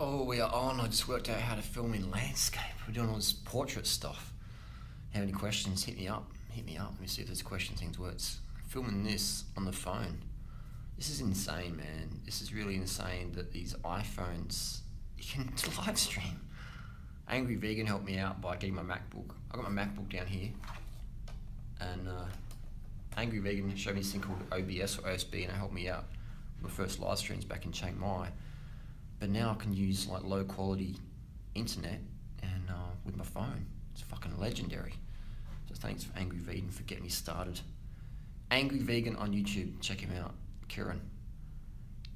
Oh, we are on. I just worked out how to film in landscape. We're doing all this portrait stuff. Have any questions? Hit me up. Hit me up. Let me see if this question thing works. Filming this on the phone. This is insane, man. This is really insane that these iPhones, you can live stream. Angry Vegan helped me out by getting my MacBook. I got my MacBook down here, and Angry Vegan showed me this thing called OBS or OSB, and it helped me out. My first live streams back in Chiang Mai. But now I can use like low quality internet and with my phone. It's fucking legendary. So thanks for Angry Vegan for getting me started. Angry Vegan on YouTube, check him out. Kieran.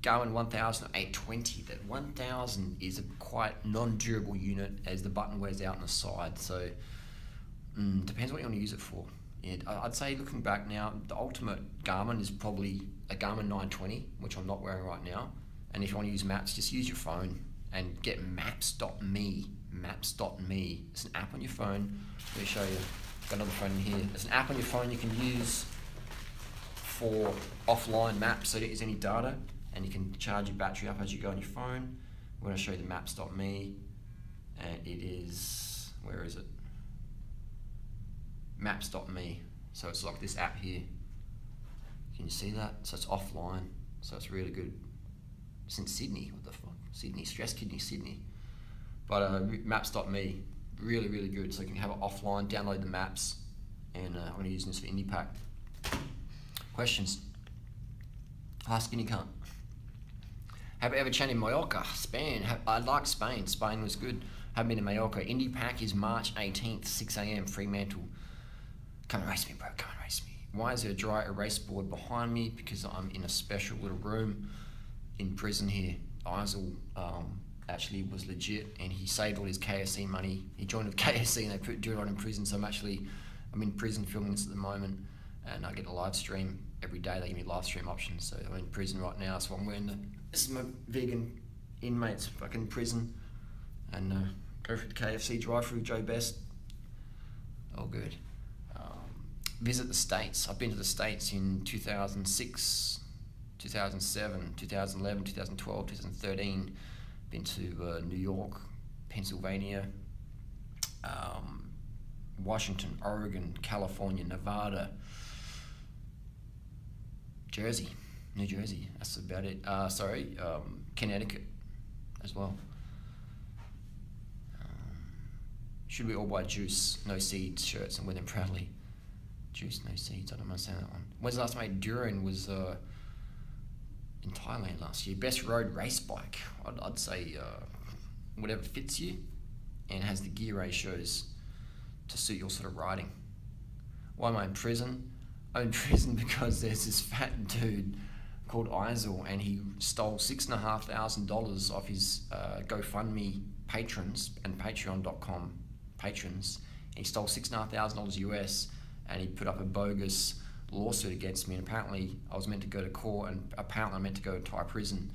Garmin 1820. That 1000 is a quite non-durable unit as the button wears out on the side. So depends what you want to use it for. I'd say looking back now, the ultimate Garmin is probably a Garmin 920, which I'm not wearing right now. And if you want to use maps, just use your phone and get maps.me. Maps.me. It's an app on your phone. Let me show you. I've got another phone in here. It's an app on your phone you can use for offline maps, so you don't use any data, and you can charge your battery up as you go on your phone. We're going to show you the maps.me, and it is, where is it? Maps.me. So it's like this app here. Can you see that? So it's offline, so it's really good. It's in Sydney, what the fuck? Sydney, stress kidney, Sydney. But maps.me, really, really good. So you can have it offline, download the maps, and I'm going to use this for IndiePack. Questions? Hi, skinny cunt. Have you ever chatted in Mallorca? Spain? I like Spain. Spain was good. Have been in Mallorca. IndiePack is March 18th, 6 AM, Fremantle. Come and race me, bro. Come and race me. Why is there a dry erase board behind me? Because I'm in a special little room in prison here. Isel actually was legit, and he saved all his KSC money. He joined with KSC and they put Durianrider in prison, so I'm in prison filming this at the moment, and I get a live stream every day. They give me live stream options, so I'm in prison right now, so I'm wearing this is my vegan inmates fucking prison, and go for the KFC drive-through, Joe Best. All good. Visit the States. I've been to the States in 2006, 2007, 2011, 2012, 2013. Been to New York, Pennsylvania, Washington, Oregon, California, Nevada, Jersey, New Jersey. That's about it. Connecticut as well. Should we all buy Juice, no seeds shirts and wear them proudly? Juice, no seeds. I don't understand that one. When's the last time I ate durian? Was in Thailand last year. Best road race bike. I'd say whatever fits you and has the gear ratios to suit your sort of riding. Why am I in prison? I'm in prison because there's this fat dude called Isel, and he stole $6,500 off his GoFundMe patrons and Patreon.com patrons. He stole $6,500 US, and he put up a bogus lawsuit against me, and apparently I was meant to go to court, and apparently I'm meant to go to Thai prison,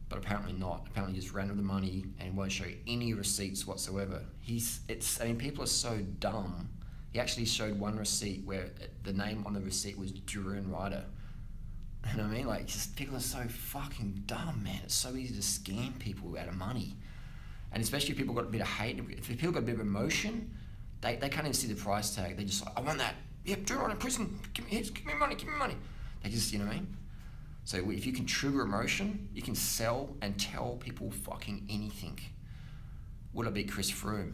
but apparently not. Apparently he just ran with the money and won't show you any receipts whatsoever. People are so dumb. He actually showed one receipt where the name on the receipt was Durianrider. You know what I mean? Like, just people are so fucking dumb, man. It's so easy to scam people out of money. And especially if people got a bit of hate, if people got a bit of emotion, they can't even see the price tag. They just like, I want that. Yep, Durianrider in prison. Give me money. They just, you know what I mean? So if you can trigger emotion, you can sell and tell people fucking anything. Would I be Chris Froome?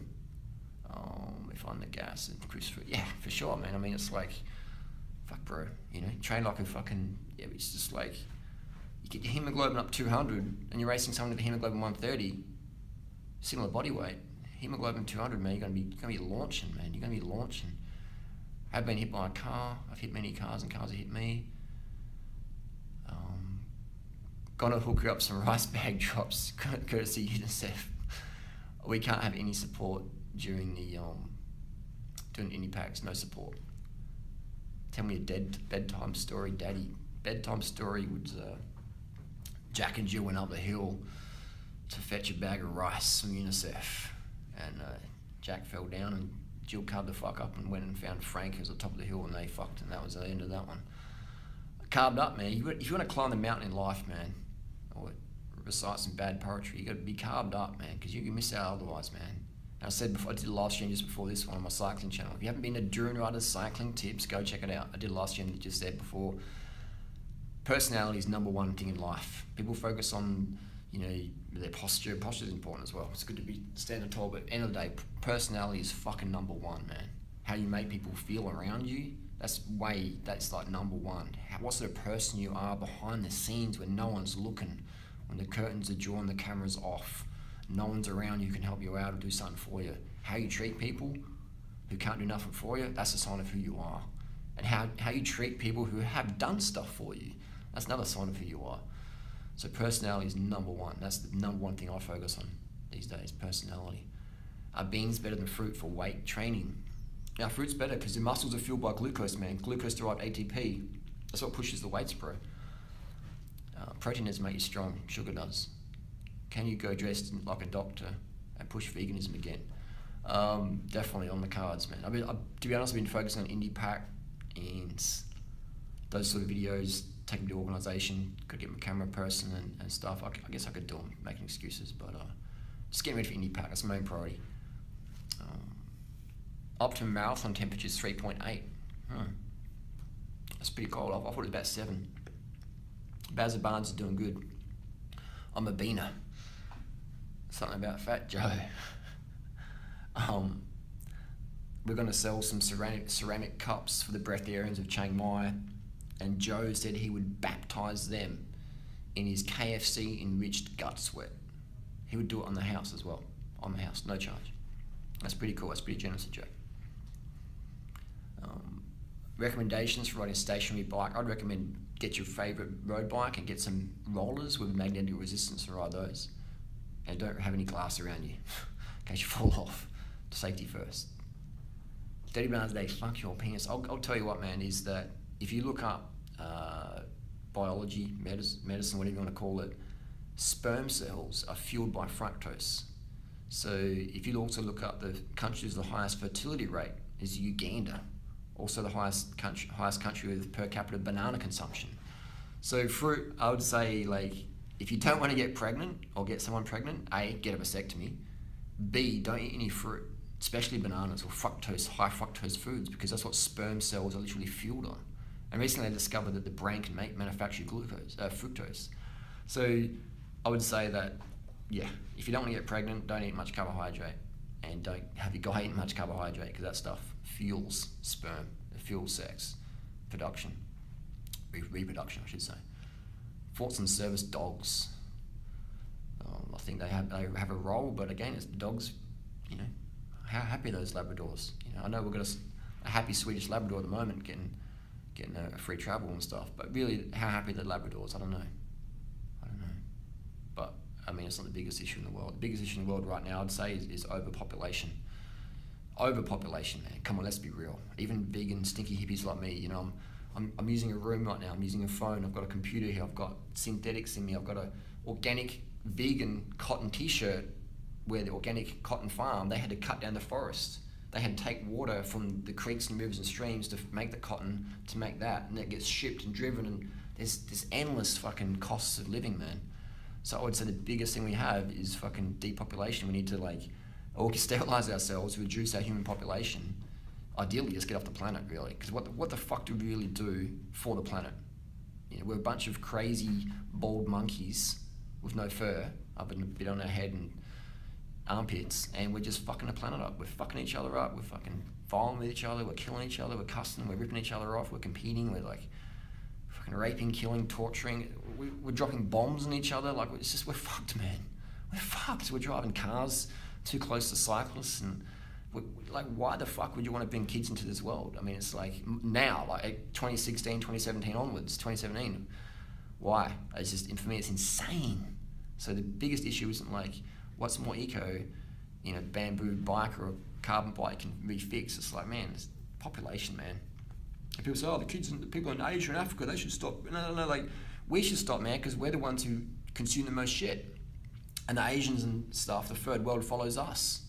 If I'm the gas and Chris Froome, yeah, for sure, man. I mean, it's like, fuck, bro. You know, train like a fucking, yeah. It's just like, you get your hemoglobin up 200, and you're racing someone with a hemoglobin 130, similar body weight. Hemoglobin 200, man. You're gonna be launching, man. You're gonna be launching. I've been hit by a car. I've hit many cars, and cars have hit me. Gonna hook you up some rice bag drops, courtesy UNICEF. We can't have any support during the doing IndiePacks. No support. Tell me a bedtime story, Daddy. Bedtime story was Jack and Jill went up the hill to fetch a bag of rice from UNICEF, and Jack fell down, and Jill carved the fuck up and went and found Frank who's at the top of the hill, and they fucked, and that was the end of that one. Carved up, man. If you want to climb the mountain in life, man, or recite some bad poetry. You got to be carbed up, man, because you can miss out otherwise, man. And I said before, I did a live stream just before this one on my cycling channel. If you haven't been to Durianrider cycling tips, go check it out. I did a live stream that just said before. Personality is number one thing in life. People focus on, you know, their posture. Posture is important as well. It's good to be standing tall, but at the end of the day, personality is fucking number one, man. How you make people feel around you, that's like number one. What sort of person you are behind the scenes when no one's looking, when the curtains are drawn, the camera's off, no one's around you who can help you out or do something for you. How you treat people who can't do nothing for you, that's a sign of who you are. And how you treat people who have done stuff for you, that's another sign of who you are. So personality is number one. That's the number one thing I focus on these days, personality. Are beans better than fruit for weight training? Now, fruit's better because your muscles are fueled by glucose, man. Glucose-derived ATP. That's what pushes the weights, bro. Protein doesn't make you strong. Sugar does. Can you go dressed like a doctor and push veganism again? Definitely on the cards, man. To be honest, I've been focusing on indie pack and those sort of videos, taking to organisation, could get my camera person and stuff. I guess I could do them, making excuses, but just getting ready for indie pack, that's my main priority. Optimum marathon temperature is 3.8. That's pretty cold. I thought it was about 7. Bazza Barnes is doing good. I'm a beaner. Something about Fat Joe. We're going to sell some ceramic cups for the breatharians of Chiang Mai, and Joe said he would baptise them in his KFC enriched gut sweat. He would do it on the house as well. On the house, no charge. That's pretty cool. That's pretty generous of Joe. Recommendations for riding a stationary bike. I'd recommend get your favourite road bike and get some rollers with magnetic resistance and ride those. And don't have any glass around you in case you fall off. Safety first. 30 bananas a day, fuck your penis. I'll tell you what, man, is that if you look up biology, medicine, whatever you want to call it, sperm cells are fueled by fructose. So if you also look up the countries with the highest fertility rate is Uganda. Also the highest country with per capita banana consumption. So fruit, I would say, like, if you don't want to get pregnant or get someone pregnant, A, get a vasectomy. B, don't eat any fruit, especially bananas or fructose, high fructose foods, because that's what sperm cells are literally fueled on. And recently they discovered that the brain can manufacture fructose. So I would say that, yeah, if you don't want to get pregnant, don't eat much carbohydrate. And don't have your guy eat much carbohydrate, because that stuff fuels sperm, it fuels sex, reproduction, I should say. Thoughts on service dogs. I think they have a role, but again, it's the dogs, you know, how happy are those Labradors? You know, I know we've got a happy Swedish Labrador at the moment getting a free travel and stuff, but really, how happy are the Labradors? I don't know. But I mean, it's not the biggest issue in the world. The biggest issue in the world right now, I'd say, is overpopulation. Overpopulation, man. Come on, let's be real. Even vegan, stinky hippies like me, you know, I'm using a room right now. I'm using a phone. I've got a computer here. I've got synthetics in me. I've got a organic vegan cotton T-shirt where the organic cotton farm, they had to cut down the forest. They had to take water from the creeks and rivers and streams to make the cotton, to make that, and that gets shipped and driven, and there's endless fucking costs of living, man. So I would say the biggest thing we have is fucking depopulation. We need to, like, or sterilize ourselves, reduce our human population. Ideally, just get off the planet, really. Because what the fuck do we really do for the planet? You know, we're a bunch of crazy bald monkeys with no fur up and a bit on our head and armpits, and we're just fucking the planet up. We're fucking each other up. We're fucking fighting with each other. We're killing each other. We're cussing. We're ripping each other off. We're competing. We're like fucking raping, killing, torturing. We're dropping bombs on each other. Like, it's just, we're fucked, man. We're fucked. We're driving cars too close to cyclists, and like, why the fuck would you want to bring kids into this world? I mean, it's like now, like 2016, 2017 onwards, 2017. Why? It's just, for me, it's insane. So the biggest issue isn't like what's more eco, you know, bamboo bike or a carbon bike can refix. It's like, man, it's population, man. And people say, oh, the people in Asia and Africa, they should stop. No, like, we should stop, man, because we're the ones who consume the most shit. And the Asians and stuff, the third world follows us.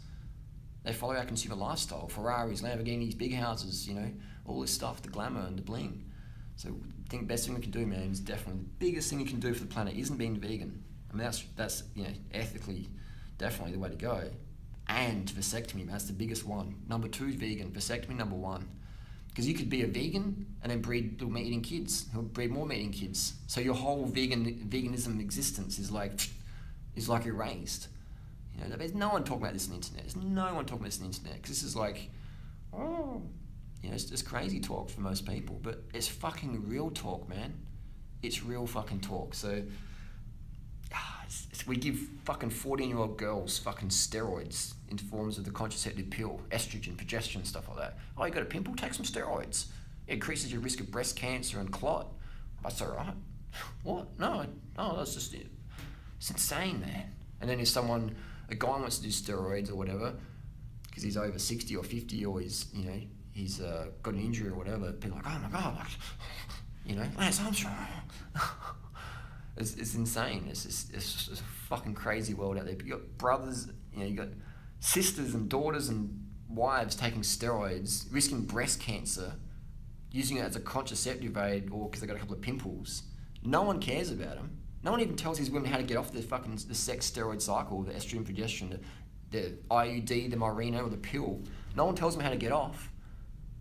They follow our consumer lifestyle. Ferraris, Lamborghinis, big houses, you know, all this stuff, the glamour and the bling. So I think the best thing we can do, man, is definitely the biggest thing you can do for the planet isn't being vegan. I I mean, that's ethically definitely the way to go. And vasectomy, that's the biggest one. Number 2 is vegan, vasectomy number 1. Because you could be a vegan and then breed little meat-eating kids who'll breed more meat-eating kids. So your whole veganism existence is like erased. There's no one talking about this on the internet. There's no one talking about this on the internet because this is like, it's just crazy talk for most people. But it's fucking real talk, man. It's real fucking talk. So we give fucking 14-year-old girls fucking steroids in forms of the contraceptive pill, estrogen, progesterone, stuff like that. Oh, you got a pimple? Take some steroids. It increases your risk of breast cancer and clot. That's all right. What? No, that's just it. It's insane, man. And then if a guy wants to do steroids or whatever, because he's over 60 or 50 or he's got an injury or whatever, people are like, oh my God, Lance Armstrong. It's insane. It's a fucking crazy world out there. But you got brothers, you got sisters and daughters and wives taking steroids, risking breast cancer, using it as a contraceptive aid or because they got a couple of pimples. No one cares about them. No one even tells these women how to get off the sex steroid cycle, the estrogen, progesterone, the IUD, the Mirena, or the pill. No one tells them how to get off.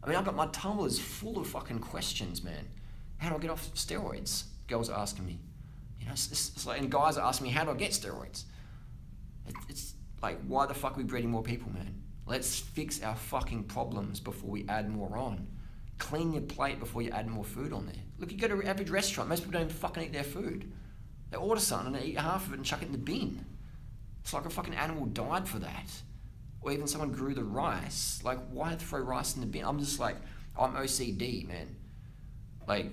I mean, my tumblr is full of fucking questions, man. How do I get off steroids? Girls are asking me. It's like, and guys are asking me, how do I get steroids? It's like, why the fuck are we breeding more people, man? Let's fix our fucking problems before we add more on. Clean your plate before you add more food on there. Look, you go to an average restaurant, most people don't even fucking eat their food. They order something and they eat half of it and chuck it in the bin. It's like a fucking animal died for that. Or even someone grew the rice. Like, why throw rice in the bin? I'm just like, I'm OCD, man. Like,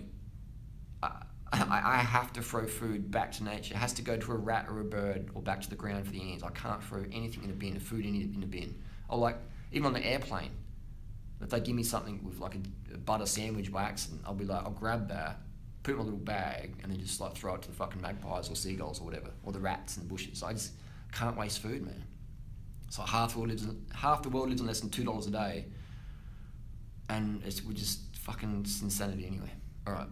I have to throw food back to nature. It has to go to a rat or a bird or back to the ground for the ants. I can't throw anything in the bin, food in the bin. Or like, even on the airplane, if they give me something with like a butter sandwich by accident, I'll be like, I'll grab that, put it in a little bag, and then just like throw it to the fucking magpies or seagulls or whatever, or the rats in the bushes. I just can't waste food, man. So half the world lives on less than $2 a day, and we're just fucking insanity anyway. All right.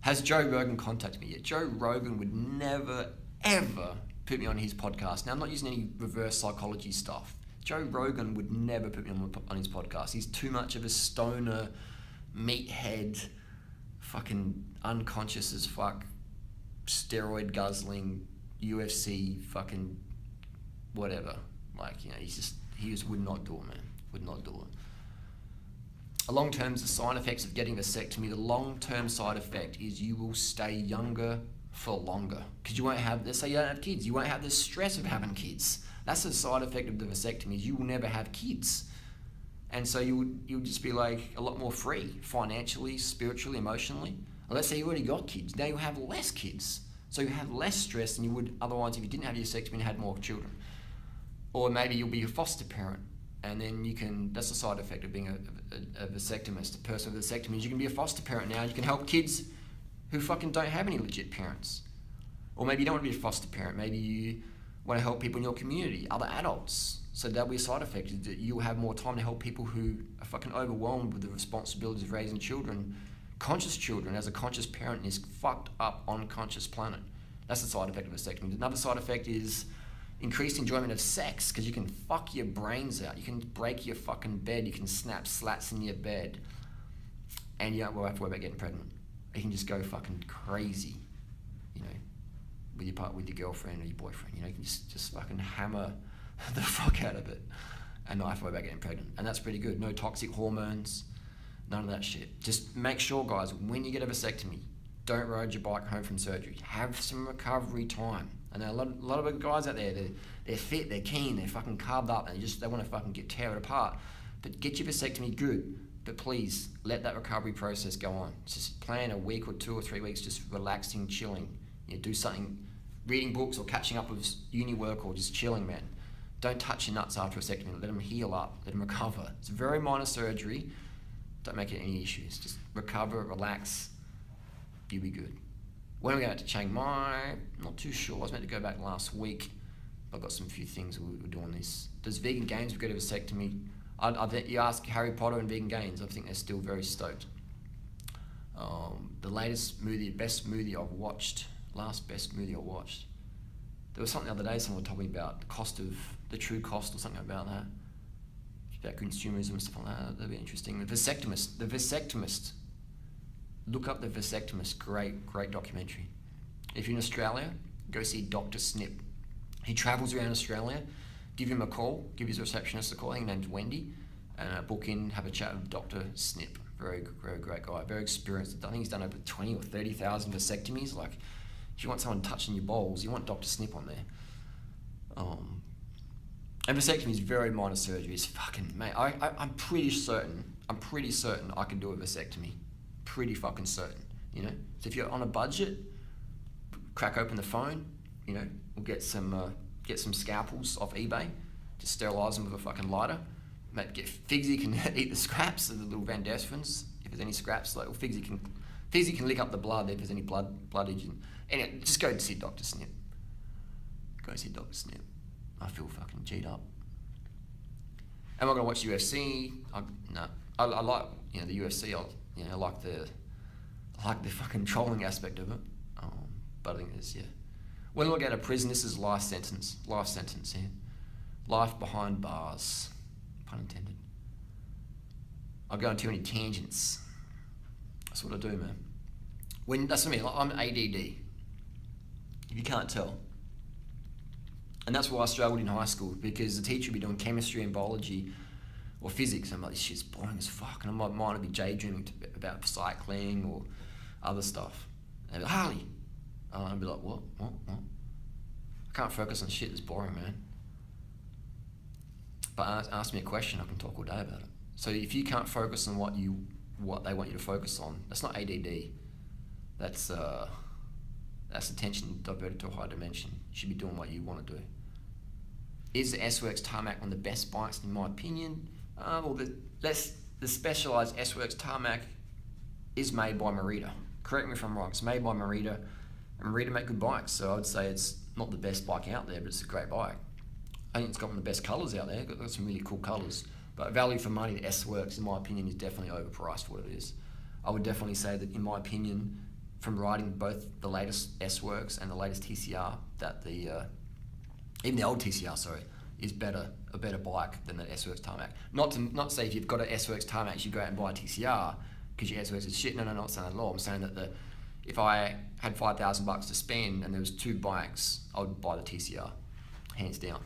Has Joe Rogan contacted me yet? Joe Rogan would never, ever put me on his podcast. Now, I'm not using any reverse psychology stuff. Joe Rogan would never put me on his podcast. He's too much of a stoner, meathead, fucking unconscious as fuck, steroid guzzling, UFC fucking whatever. Like, he just would not do it, man. Would not do it. Long-term, the side effects of getting vasectomy, the long-term side effect is you will stay younger for longer. Because you won't have, let's say you don't have kids, you won't have the stress of having kids. That's the side effect of the vasectomy, is you will never have kids. And so you'll just be like a lot more free, financially, spiritually, emotionally. And let's say you already got kids, now you have less kids. So you have less stress than you would otherwise if you didn't have your vasectomy and had more children. Or maybe you'll be a foster parent. And then that's the side effect of being a vasectomist, a person with a vasectomy, is you can be a foster parent now. You can help kids who fucking don't have any legit parents. Or maybe you don't want to be a foster parent. Maybe you want to help people in your community, other adults. So that'll be a side effect, is that you'll have more time to help people who are fucking overwhelmed with the responsibilities of raising children, conscious children, as a conscious parent in this fucked up, unconscious planet. That's the side effect of vasectomy. Another side effect is increased enjoyment of sex, because you can fuck your brains out. You can break your fucking bed. You can snap slats in your bed. And you don't have to worry about getting pregnant. You can just go fucking crazy, with your girlfriend or your boyfriend. You can just fucking hammer the fuck out of it and not have to worry about getting pregnant. And that's pretty good. No toxic hormones, none of that shit. Just make sure, guys, when you get a vasectomy, don't ride your bike home from surgery. Have some recovery time. And there are a lot of guys out there, they're fit, they're keen, they're fucking carved up, and they want to fucking tear it apart. But get your vasectomy good, but please let that recovery process go on. Just plan a week or 2 or 3 weeks just relaxing, chilling. Do something, reading books or catching up with uni work or just chilling, man. Don't touch your nuts after a vasectomy. Let them heal up, let them recover. It's a very minor surgery. Don't make it any issues. Just recover, relax, you'll be good. When are we going to Chiang Mai? Not too sure. I was meant to go back last week. I've got some few things we were doing this. Does Vegan Gains get a vasectomy? You ask Harry Potter and Vegan Gains, I think they're still very stoked. The latest movie, best movie I've watched, last best movie I watched. There was something the other day someone told me about the true cost or something about that. About consumerism and stuff like that. That'd be interesting. The Vasectomist. Look up The Vasectomist. Great documentary. If you're in Australia, go see Dr. Snip. He travels around Australia. Give him a call. Give his receptionist a call. I think his name's Wendy. And book in, have a chat with Dr. Snip. Very great guy. Very experienced. I think he's done over 20 or 30,000 vasectomies. Like, if you want someone touching your balls, you want Dr. Snip on there. And vasectomy is very minor surgery. It's fucking, mate, I'm pretty certain I can do a vasectomy. Pretty fucking certain, you know? So if you're on a budget, crack open the phone, you know, we'll get some scalpels off eBay, just sterilize them with a fucking lighter. Mate, get Figsy can eat the scraps, the little Van Desfens, if there's any scraps, like, Figsy can lick up the blood if there's any bloodage. Anyway, just go and see Dr. Snip. Go see Dr. Snip. I feel fucking G'd up. Am I gonna watch UFC? No. I like, you know, the UFC. I like the fucking trolling aspect of it. But I think there's, yeah. When we get out of prison, this is life sentence. Yeah. Life behind bars. Pun intended. I go on too many tangents. That's what I do, man. That's what I mean. Like, I'm ADD. If you can't tell. And that's why I struggled in high school, because the teacher would be doing chemistry and biology or physics. I'm like, this shit's boring as fuck. And my mind would be daydreaming about cycling or other stuff. And they'd be like, Harley. And I'd be like, what? I can't focus on shit that's boring, man. But ask me a question, I can talk all day about it. So if you can't focus on what they want you to focus on, that's not ADD. That's attention diverted to a higher dimension. You should be doing what you want to do. Is the S-Works Tarmac one of the best bikes, in my opinion? The specialised S-Works Tarmac is made by Merida. Correct me if I'm wrong. It's made by Merida, and Merida make good bikes. So I would say it's not the best bike out there, but it's a great bike. I think it's got one of the best colours out there. It's got some really cool colours. But value for money, the S-Works, in my opinion, is definitely overpriced for what it is. I would definitely say that, in my opinion, from riding both the latest S-Works and the latest TCR, that even the old TCR, is a better bike than the S-Works Tarmac. Not to say if you've got an S-Works Tarmac, you should go out and buy a TCR because your S-Works is shit. No, not saying that at all. I'm saying that if I had $5,000 to spend and there was two bikes, I would buy the TCR, hands down.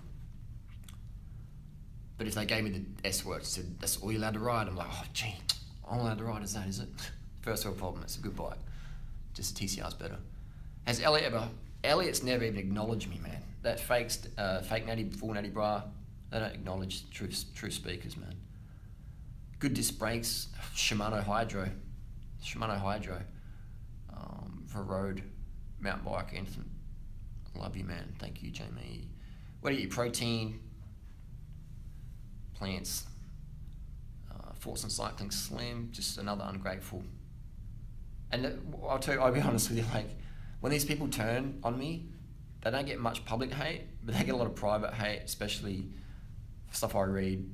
But if they gave me the S-Works and said, that's all you're allowed to ride, I'm like, oh, gee, all I'm allowed to ride is that, is it? First world problem, it's a good bike. Just the TCR's better. Has Elliot's never even acknowledged me, man. That fake natty, full natty bra, they don't acknowledge true speakers, man. Good disc brakes, Shimano Hydro. For road, mountain bike, anything. Love you, man. Thank you, Jamie. Where do you eat protein? Plants. Force and Cycling Slim, just another ungrateful. And I'll be honest with you, like, when these people turn on me, they don't get much public hate, but they get a lot of private hate, especially stuff I read.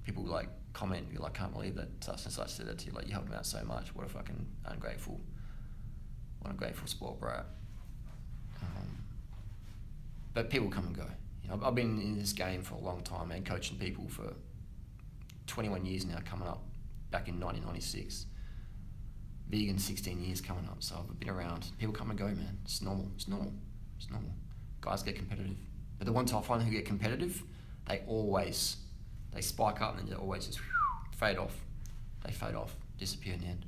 People like comment, you're like, can't believe that such and such said that to you, like, you helped them out so much, what a fucking ungrateful sport bro. But people come and go. You know, I've been in this game for a long time, man, coaching people for 21 years now, coming up, back in 1996. Vegan 16 years coming up, so I've been around. People come and go, man. It's normal. Guys get competitive. But the ones I find who get competitive, they spike up and then they always just fade off. They fade off, disappear in the end.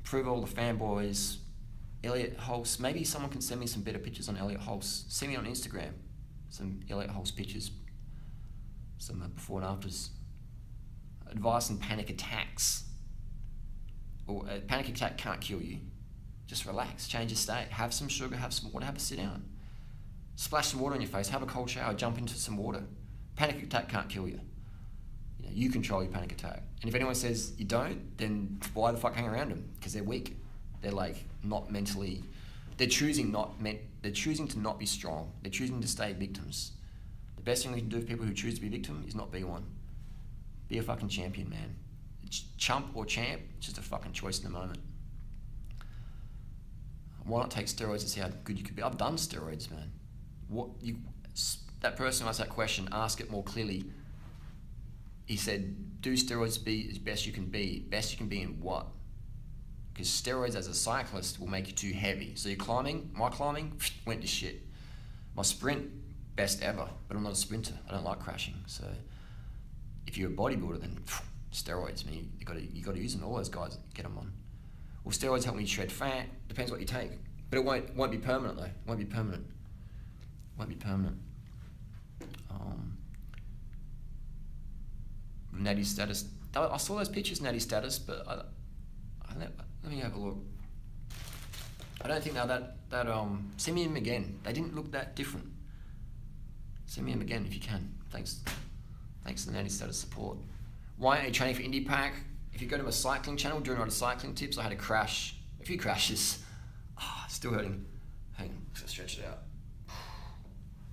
Prove all the fanboys. Elliot Hulse, maybe someone can send me some better pictures on Elliot Hulse. Send me on Instagram some Elliot Hulse pictures, some before and afters. Advice on panic attacks. A panic attack can't kill you. Just relax, change your state, have some sugar, have some water, have a sit down. Splash some water on your face, have a cold shower, jump into some water. Panic attack can't kill you. You control your panic attack. And if anyone says you don't, then why the fuck hang around them? Because they're weak. They're like not mentally, they're choosing to not be strong. They're choosing to stay victims. The best thing we can do for people who choose to be a victim is not be one. Be a fucking champion, man. Chump or champ, it's just a fucking choice in the moment. Why not take steroids and see how good you could be? I've done steroids, man. That person who asked that question, ask it more clearly. He said, do steroids be as best you can be? Best you can be in what? Because steroids as a cyclist will make you too heavy. So my climbing went to shit. My sprint, best ever, but I'm not a sprinter. I don't like crashing. So if you're a bodybuilder, then steroids, I mean, you got to use them. All those guys get them on. Well, steroids help me shred fat. Depends what you take, but it won't be permanent though. Won't be permanent. Natty status. I saw those pictures, Natty status, but let me have a look. I don't think now that send me them again. They didn't look that different. Send me them again if you can. Thanks to the Natty status support. Why aren't you training for Indie Pack? If you go to my cycling channel, Durianrider cycling tips, I had a crash, a few crashes. Still hurting. Hang on, just stretch it out.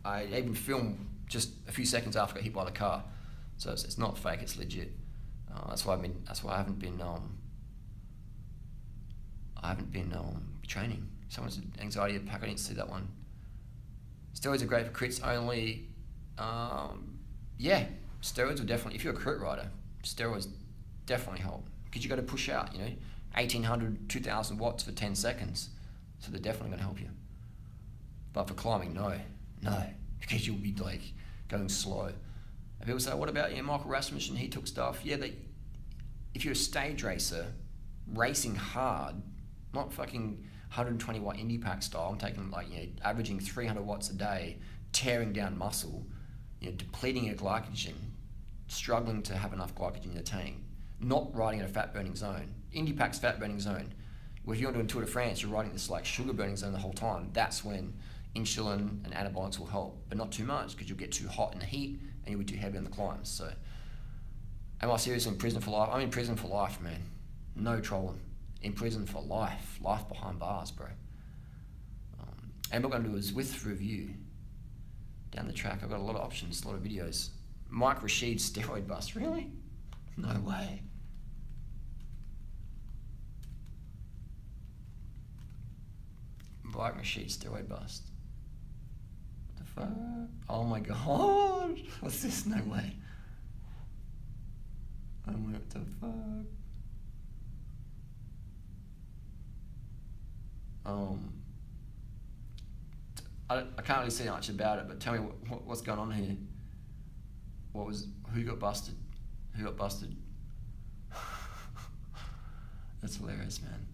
I even filmed just a few seconds after I got hit by the car, so it's not fake. It's legit. That's why I haven't been training. Someone said anxiety attack. I didn't see that one. Steroids are great for crits only. Yeah, steroids will definitely. If you're a crit rider, steroids definitely help because you got to push out. 1,800, 2,000 watts for 10 seconds. So they're definitely going to help you. But for climbing, no, because you'll be like going slow. And people say, what about Michael Rasmussen? He took stuff. Yeah, if you're a stage racer, racing hard, not fucking 120 watt Indie Pack style. I'm taking averaging 300 watts a day, tearing down muscle, depleting your glycogen, struggling to have enough glycogen in the tank, not riding in a fat burning zone. Indie Pack's fat burning zone. Well, if you're doing Tour de France, you're riding this sugar burning zone the whole time. That's when insulin and anabolics will help, but not too much because you'll get too hot in the heat and you'll be too heavy on the climbs. So, am I seriously in prison for life? I'm in prison for life, man. No trolling. In prison for life. Life behind bars, bro. And what we're going to do is with review down the track. I've got a lot of options, a lot of videos. Mike Rashid's steroid bust. Really? No way. Mike Rashid's steroid bust. What the fuck? Oh my god. What's this? No way. What the fuck? I can't really say much about it, but tell me what's going on here. Who got busted? Who got busted? That's hilarious, man.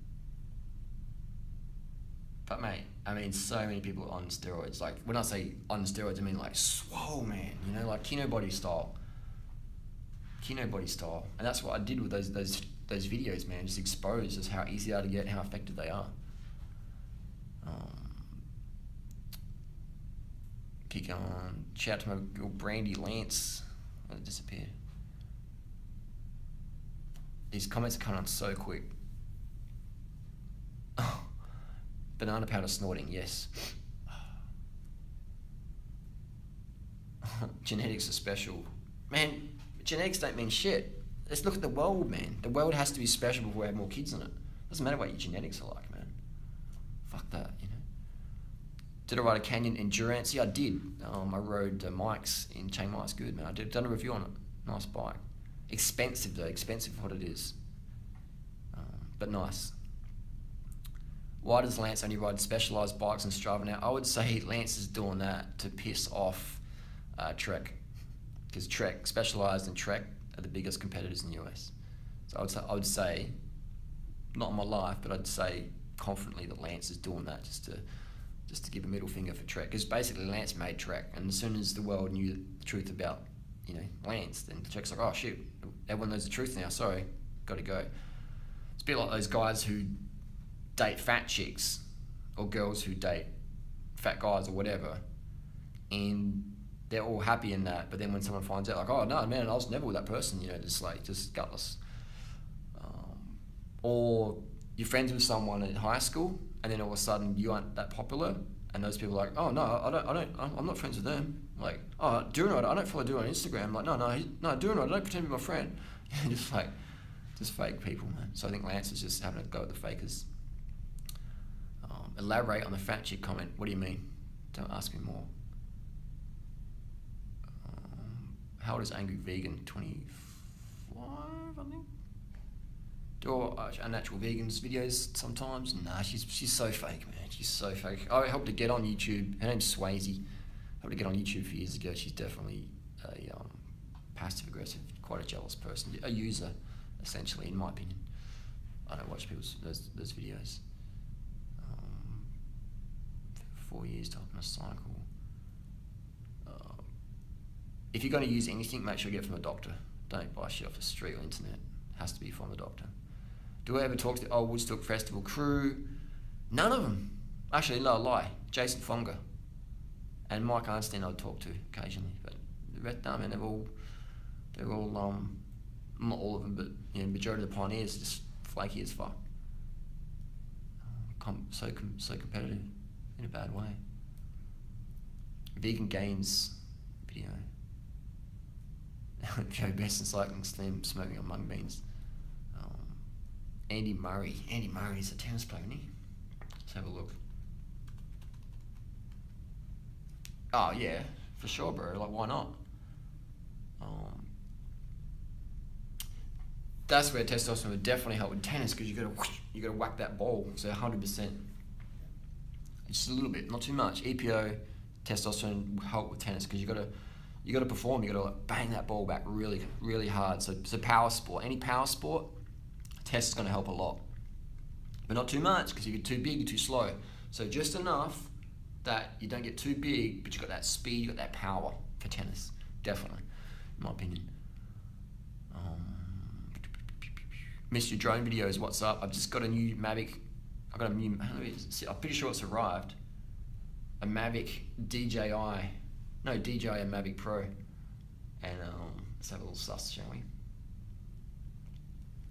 But mate, I mean, so many people on steroids. Like when I say on steroids, I mean like swole, man. Like Kino body style. And that's what I did with those videos, man. Just expose just how easy they are to get, how effective they are. Keep going. Shout out to my girl Brandy Lance. Oh, it disappeared. These comments are coming on so quick. Oh, banana powder snorting, yes. Genetics are special. Man, genetics don't mean shit. Let's look at the world, man. The world has to be special before we have more kids in it. Doesn't matter what your genetics are like, man. Fuck that, Did I ride a Canyon Endurance? Yeah, I did. I rode Mike's in Chiang Mai's good, man. Done a review on it. Nice bike. Expensive though, expensive for what it is. But nice. Why does Lance only ride specialised bikes and Strava now? I would say Lance is doing that to piss off Trek. Because Trek, Specialised and Trek are the biggest competitors in the US. So I would say, not in my life, but I'd say confidently that Lance is doing that just to give a middle finger for Trek. Because basically Lance made Trek, and as soon as the world knew the truth about Lance, then Trek's like, oh shit, everyone knows the truth now, sorry, gotta go. It's a bit like those guys who date fat chicks, or girls who date fat guys or whatever, and they're all happy in that, but then when someone finds out, like, oh no man, I was never with that person, just gutless. Or you're friends with someone in high school, and then all of a sudden you aren't that popular, and those people are like, oh no, I'm not friends with them. Like, oh, Durianrider, I don't follow Durianrider on Instagram. Like, no, Durianrider, don't pretend to be my friend. Just fake people, man. So I think Lance is just having a go at the fakers. Elaborate on the fat chick comment. What do you mean? Don't ask me more. How old is Angry Vegan? 25, I think. Do unnatural vegans videos sometimes? Nah, she's so fake, man. She's so fake. I helped her get on YouTube. Her name's Swayze. I helped her get on YouTube a few years ago. She's definitely a passive aggressive, quite a jealous person, a user, essentially, in my opinion. I don't watch people's those videos. 4 years to open a cycle. If you're going to use anything, make sure you get it from a doctor. Don't buy shit off the street or internet. It has to be from the doctor. Do I ever talk to the old Woodstock Festival crew? None of them. Actually, no, lie. Jason Fonga and Mike Arnstein I'd talk to occasionally, but the rest, no, man, they're all, not all of them, but you know, majority of the pioneers are just flaky as fuck. So competitive in a bad way. Vegan Games video. Joe Best and Cycling Slim smoking on mung beans. Andy Murray. Andy Murray's a tennis player, isn't he? Let's have a look. Oh yeah, for sure, bro. Like, why not? That's where testosterone would definitely help with tennis, because you gotta whack that ball. So 100%. Just a little bit, not too much. EPO, testosterone will help with tennis, because you gotta perform. You gotta like bang that ball back really, really hard. So power sport, any power sport, test is gonna help a lot, but not too much, because you get too big, you're too slow. So just enough that you don't get too big, but you got that speed, you got that power for tennis, definitely, in my opinion. Missed your drone videos. What's up? I've just got a new Mavic. I'm pretty sure it's arrived. A Mavic DJI Mavic Pro. And let's have a little suss, shall we?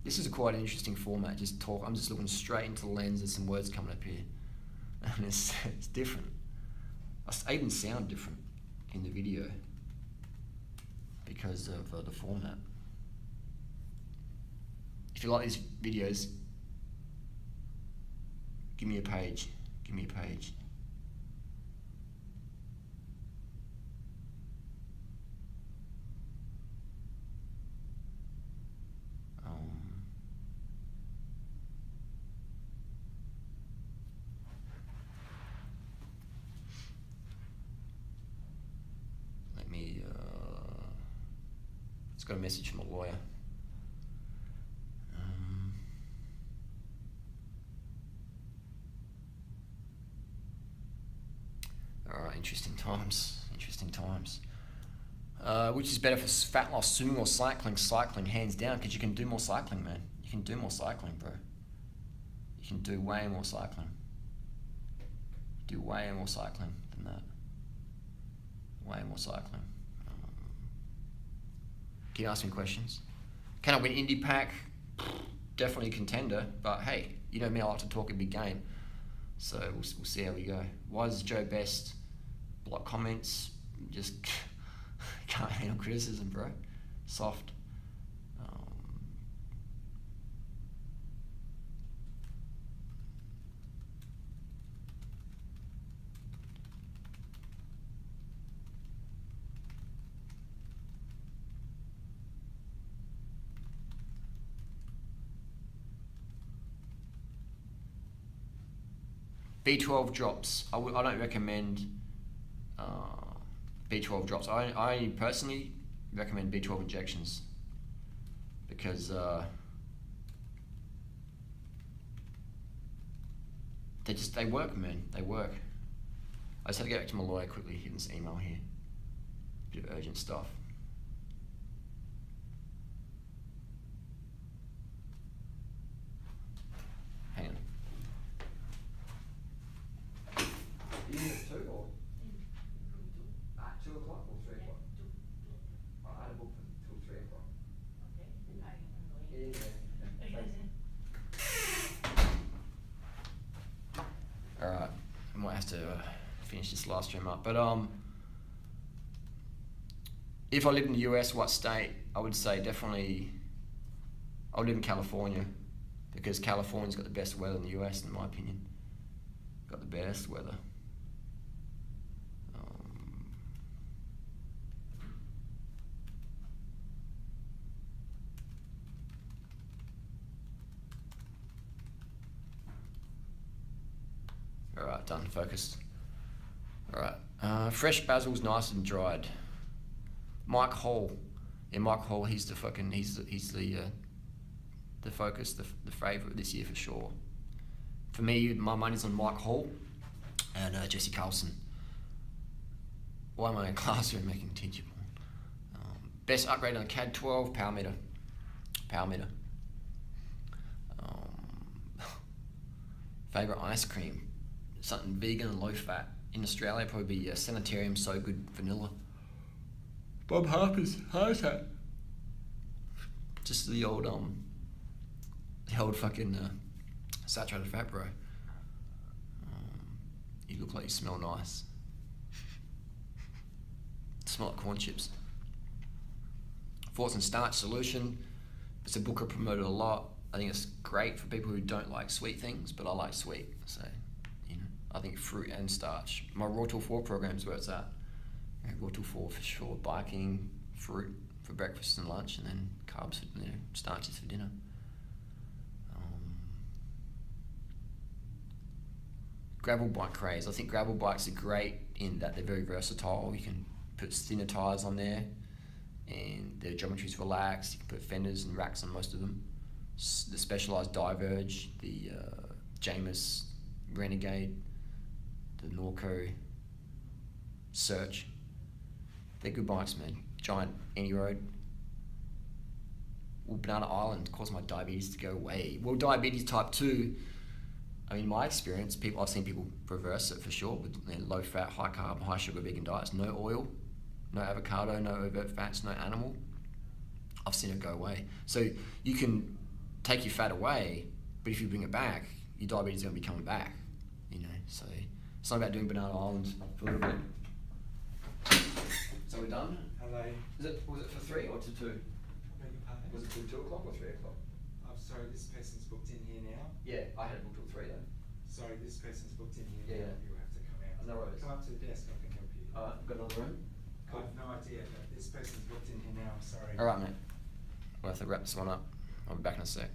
This is quite an interesting format. I'm just looking straight into the lens. There's some words coming up here, and it's different. I even sound different in the video because of the format. If you like these videos, give me a page. Give me a page. Let me. It's got a message from a lawyer. Interesting times, interesting times. Which is better for fat loss, swimming or cycling? Cycling, hands down, because you can do more cycling, man. You can do more cycling, bro. You can do way more cycling. Do way more cycling than that. Way more cycling. Can you ask me questions? Can I win Indie Pack? Definitely a contender, but hey, you know me, I like to talk a big game. So we'll see how we go. Why does Joe Best block comments? Just can't handle criticism, bro. Soft. B12 drops. I don't recommend B12 drops. I personally recommend B12 injections, because they work, man. They work. I just had to get back to my lawyer quickly. Hit this email here. Bit of urgent stuff. Hang on. You need it 2 or? 2 o'clock or 3 o'clock? I had a book till 3 o'clock. Okay. Yeah. Alright, I might have to finish this last stream up. But if I lived in the US, what state? I would say definitely I would live in California, because California's got the best weather in the US, in my opinion. got the best weather. Alright, done, focused. Alright, fresh basil's nice and dried. Mike Hall. Yeah, Mike Hall, he's the focus, the favourite this year for sure. For me, my money's on Mike Hall and Jesse Carlson. Why am I in classroom making teachable? Best upgrade on the CAD 12, power meter. Favourite ice cream, something vegan and low fat. In Australia, probably be Sanitarium So Good Vanilla. Bob Harper's heart attack. Just the old fucking saturated fat, bro. You look like you smell nice. Smell like corn chips. Thoughts and starch solution. It's a book I promoted a lot. I think it's great for people who don't like sweet things, but I like sweet, so you know. I think fruit and starch. My Raw Till 4 program's where it's at. Raw Till 4 for sure. Biking, fruit for breakfast and lunch, and then carbs for starches for dinner. Gravel bike craze. I think gravel bikes are great in that they're very versatile. You can put thinner tyres on there, and their geometry's relaxed. You can put fenders and racks on most of them. The Specialized Diverge, the Jamis Renegade, the Norco Search. They're good bikes, man. Giant Any Road. Well, Banana Island caused my diabetes to go away. Well, diabetes type 2, I mean, my experience, I've seen people reverse it for sure with low fat, high carb, high sugar vegan diets, no oil, no avocado, no overt fats, no animal. I've seen it go away. So you can take your fat away, but if you bring it back, your diabetes is going to be coming back, you know. So it's not about doing Banana Island for a little bit. So we're done? Hello. Was it for 3 or to 2? Beg your pardon? Was it till 2 o'clock or 3 o'clock? I'm sorry, this person's booked in here now. Yeah, I had it booked till 3 though. Sorry, this person's booked in here Yeah, now. yeah. You'll have to come out. No worries. Come up to the desk, I can help you. Alright, got another room? I have no idea, but this person's booked in here now, I'm sorry. Alright, mate. We'll have to wrap this one up. I'll be back in a sec.